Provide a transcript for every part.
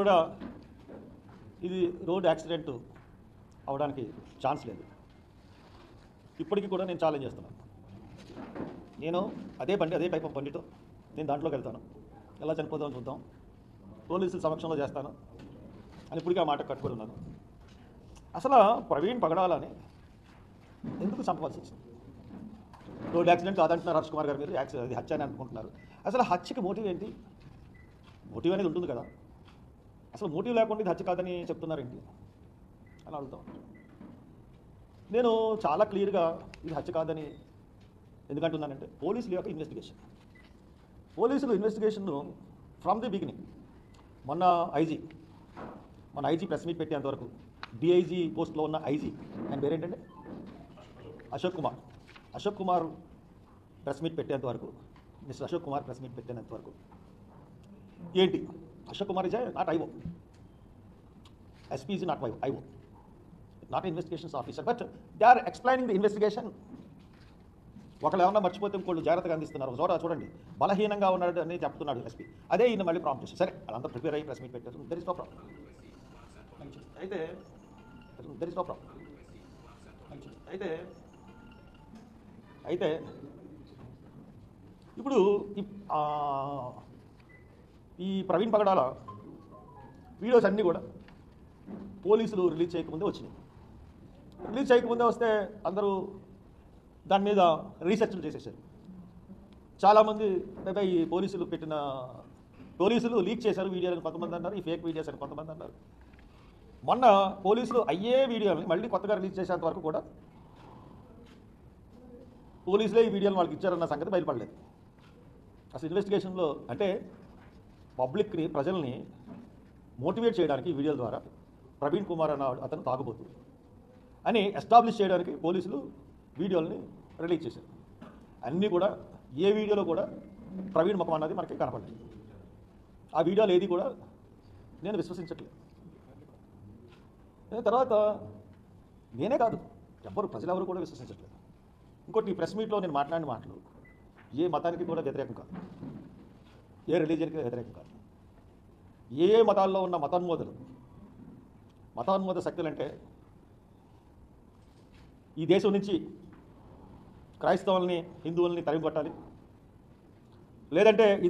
కూడా ఇది road accident అవడానికి ఛాన్స్ లేదు. ఇప్పటికీ కూడా నేను ఛాలెంజ్ చేస్తున్నాను. నేను అదే బండి, అదే టైప్ ఆఫ్ బండితో నేను దాంట్లోకి వెళ్తాను, ఎలా చనిపోదామని చూద్దాం, పోలీసుల సమక్షంలో చేస్తాను అని ఇప్పటికీ ఆ మాట కట్టుబడి ఉన్నాను. అసలు ప్రవీణ్ పగడాలని ఎందుకు చంపవలసి వచ్చింది? రోడ్ యాక్సిడెంట్ కాదంటున్నారు హర్ష్ కుమార్ గారు, మీరు అది హత్య అని అనుకుంటున్నారు. అసలు హత్యకి మోటివ్ ఏంటి? మోటివ్ అనేది ఉంటుంది కదా, అసలు మోటివ్ లేకుండా ఇది హత్య కాదని చెప్తున్నారేంటి అని అడుగుతాం. నేను చాలా క్లియర్గా ఇది హత్య కాదని ఎందుకంటున్నానంటే, పోలీసుల యొక్క పోలీసులు ఇన్వెస్టిగేషన్ను ఫ్రమ్ ది బిగినింగ్, మన ఐజీ ప్రెస్ మీట్ పెట్టేంతవరకు, డిఐజీ పోస్ట్లో ఉన్న ఐజీ ఆయన పేరేంటంటే అశోక్ కుమార్ ప్రెస్ మీట్ పెట్టేంతవరకు, mister Ashok Kumar press meet పెట్టేంతవరకు ఏంటి? Ashok Kumar is not IO, SP is not IO, not an investigations officer, but they are explaining the investigation. ఒకళ్ళు ఏమన్నా మర్చిపోతే ఇంకోళ్ళు జాగ్రత్తగా అందిస్తున్నారు. చూడండి, బలహీనంగా ఉన్నాడు అని చెప్తున్నాడు ఎస్పీ, అదే ఈయన మళ్ళీ ప్రాంప్ట్ చేసి, సరే వాళ్ళంతా ప్రిపేర్ అయ్యి ప్రెస్ మీట్ పెట్టారు, దెర్ ఇస్ నో ప్రాబ్లం. అయితే దెర్ ఇస్ నో ప్రాబ్లం. అయితే ఇప్పుడు ఈ ప్రవీణ్ పగడాల వీడియోస్ అన్నీ కూడా పోలీసులు రిలీజ్ చేయకముందే వచ్చినాయి. రిలీజ్ చేయకముందే వస్తే అందరూ దాని మీద రీసెర్చ్లు చేసేసారు. చాలామంది ఈ పోలీసులు లీక్ చేశారు వీడియోలని కొంతమంది అన్నారు, ఈ ఫేక్ వీడియోస్ అని కొంతమంది అన్నారు. మొన్న పోలీసులు అయ్యే వీడియోని మళ్ళీ కొత్తగా రిలీజ్ చేసేంత వరకు కూడా పోలీసులే ఈ వీడియోని వాళ్ళకి ఇచ్చారన్న సంగతి బయటపడలేదు. అసలు ఇన్వెస్టిగేషన్లో అంటే పబ్లిక్ని, ప్రజల్ని మోటివేట్ చేయడానికి ఈ వీడియోల ద్వారా ప్రవీణ్ కుమార్ అన్న అతను తాగుబోతు అని ఎస్టాబ్లిష్ చేయడానికి పోలీసులు వీడియోలని రిలీజ్ చేశారు. అన్నీ కూడా ఏ వీడియోలో కూడా ప్రవీణ్ ముఖం అన్నది మనకి కనపడలేదు. ఆ వీడియోలు ఏది కూడా నేను విశ్వసించట్లేదు. తర్వాత నేనే కాదు, ప్రజలెవరు కూడా విశ్వసించట్లేదు. ఇంకోటి, ఈ ప్రెస్ మీట్లో నేను మాట్లాడిన మాటలు ఏ మతానికి కూడా వ్యతిరేకం కాదు, ఏ రిలీజియన్కి వ్యతిరేకం కాదు. ఏ మతాల్లో ఉన్న మతోన్మోద శక్తులు అంటే ఈ దేశం నుంచి క్రైస్తవుల్ని, హిందువుల్ని తరిమికొట్టాలి, లేదంటే ఈ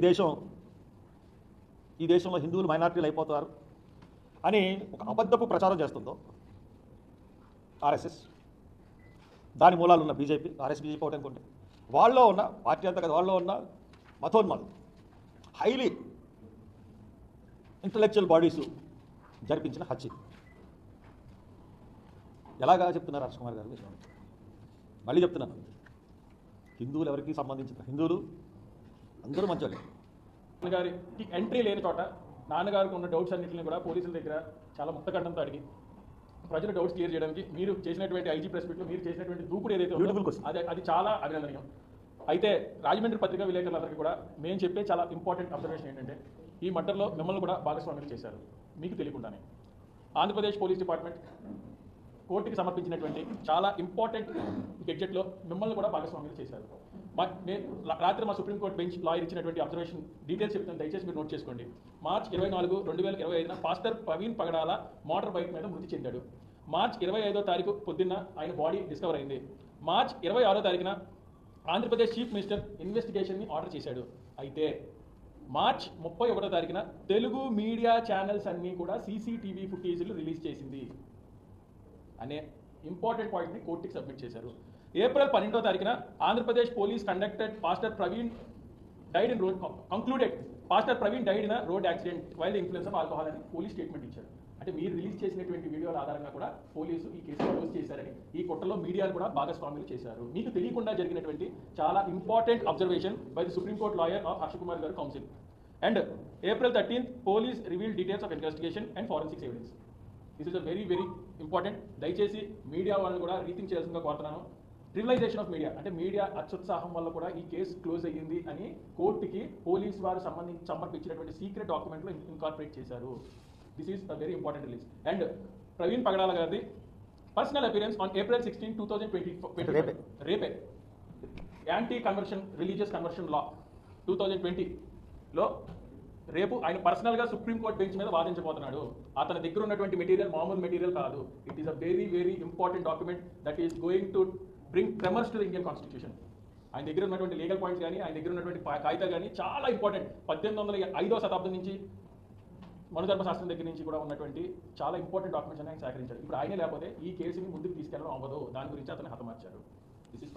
దేశంలో హిందువులు మైనారిటీలు అయిపోతారు అని ఒక అబద్ధపు ప్రచారం చేస్తుందో ఆర్ఎస్ఎస్, దాని మూలాలు ఉన్న బీజేపీ, బీజేపీ ఒకటి అనుకుంటే, వాళ్ళలో ఉన్న పార్టీ అంతా కదా, వాళ్ళలో ఉన్న మతోన్మాదులు, హైలీ ఇంటలెక్చువల్ బాడీసు జరిపించిన హత్య. ఎలాగా చెప్తున్నారు హర్ష్ కుమార్ గారు? మళ్ళీ చెప్తున్నాను, హిందువులు ఎవరికి సంబంధించిన, హిందువులు అందరూ మంచోళ్ళే. నాన్నగారికి ఎంట్రీ లేని చోట నాన్నగారికి ఉన్న డౌట్స్ అన్నింటినీ కూడా పోలీసుల దగ్గర చాలా ముక్తకంఠంతో అడిగి ప్రజల డౌట్స్ క్లియర్ చేయడానికి మీరు చేసినటువంటి ఐజీ ప్రెస్ మీట్లో మీరు చేసినటువంటి దూకుడు ఏదైతే ఉందో అది చాలా అభినందనీయం. అయితే రాజమండ్రి పత్రికా విలేకరులందరికీ కూడా మేము చెప్పే చాలా ఇంపార్టెంట్ అబ్జర్వేషన్ ఏంటంటే, ఈ మర్డర్లో మిమ్మల్ని కూడా భాగస్వామ్యం చేశారు మీకు తెలియకుండానే. ఆంధ్రప్రదేశ్ పోలీస్ డిపార్ట్మెంట్ కోర్టుకి సమర్పించినటువంటి చాలా ఇంపార్టెంట్ గెడ్జెట్లో మిమ్మల్ని కూడా భాగస్వామ్యం చేశారు. రాత్రి మా సుప్రీంకోర్టు బెంచ్ లాయర్ ఇచ్చినటువంటి అబ్జర్వేషన్ డీటెయిల్స్ చెప్తాను, దయచేసి మీరు నోట్ చేసుకోండి. మార్చ్ 24, 2025 పాస్టర్ ప్రవీణ్ పగడాల మోటార్ బైక్ మీద మృతి చెందాడు. మార్చ్ 25వ తారీఖు పొద్దున్న ఆయన బాడీ డిస్కవర్ అయింది. మార్చ్ 26వ తారీఖున ఆంధ్రప్రదేశ్ చీఫ్ మినిస్టర్ ఇన్వెస్టిగేషన్ని ఆర్డర్ చేశాడు. అయితే మార్చ్ 31వ తారీఖున తెలుగు మీడియా ఛానల్స్ అన్నీ కూడా CCTV ఫుటేజీలు రిలీజ్ చేసింది అనే ఇంపార్టెంట్ పాయింట్ని కోర్టుకి సబ్మిట్ చేశారు. ఏప్రిల్ 12వ తారీఖున Andhra Pradesh police conducted pastor Praveen died in road accident while the influence of alcohol అని పోలీస్ స్టేట్మెంట్ ఇచ్చారు. అంటే మీరు రిలీజ్ చేసినటువంటి వీడియోల ఆధారంగా కూడా పోలీసు ఈ కేసు క్లోజ్ చేశారని, ఈ కుట్రలో మీడియాను కూడా భాగస్వామ్యులు చేశారు. మీకు తెలియకుండా జరిగినటువంటి చాలా important observation by the supreme court lawyer of Harsh Kumar garu council. And April 13th police reveal details of investigation and forensics evidence. This is a very very important. దయచేసి మీడియా వాళ్ళని కూడా రీథింక్ చేయాల్సిందిగా కోరుతున్నాను. ట్రివిలైజేషన్ ఆఫ్ మీడియా అంటే మీడియా అత్యుత్సాహం వల్ల కూడా ఈ కేసు క్లోజ్ అయ్యింది అని కోర్టుకి పోలీసు వారు సమర్పించినటువంటి సీక్రెట్ డాక్యుమెంట్లో ఇన్కార్పొరేట్ చేశారు. This is a very important release. And Praveen Pagadala గారిది పర్సనల్ అపియరెన్స్ ఆన్ April 16, 2025 రేపే anti conversion religious conversion law 2020లో రేపు ఆయన పర్సనల్గా సుప్రీంకోర్టు బెంచ్ మీద వాదించబోతున్నాడు. అతని దగ్గర ఉన్నటువంటి మెటీరియల్ మామూలు మెటీరియల్ కాదు. It is a very very important document that is going to bring tremors to the Indian constitution. ఆయన దగ్గర ఉన్నటువంటి లీగల్ పాయింట్స్ కానీ, ఆయన దగ్గర ఉన్నటువంటి కాగితాలు కానీ చాలా ఇంపార్టెంట్. 1805వ శతాబ్దం నుంచి మనుధర్మశాస్త్రం దగ్గర నుంచి కూడా ఉన్నటువంటి చాలా ఇంపార్టెంట్ డాక్యుమెంట్స్ అని ఆయన సేకరించాడు. ఇప్పుడు ఆయనే లేకపోతే ఈ కేసుని ముందుకు తీసుకెళ్ళడం అవ్వదు. దాని గురించి అతను హతమార్చాడు. This is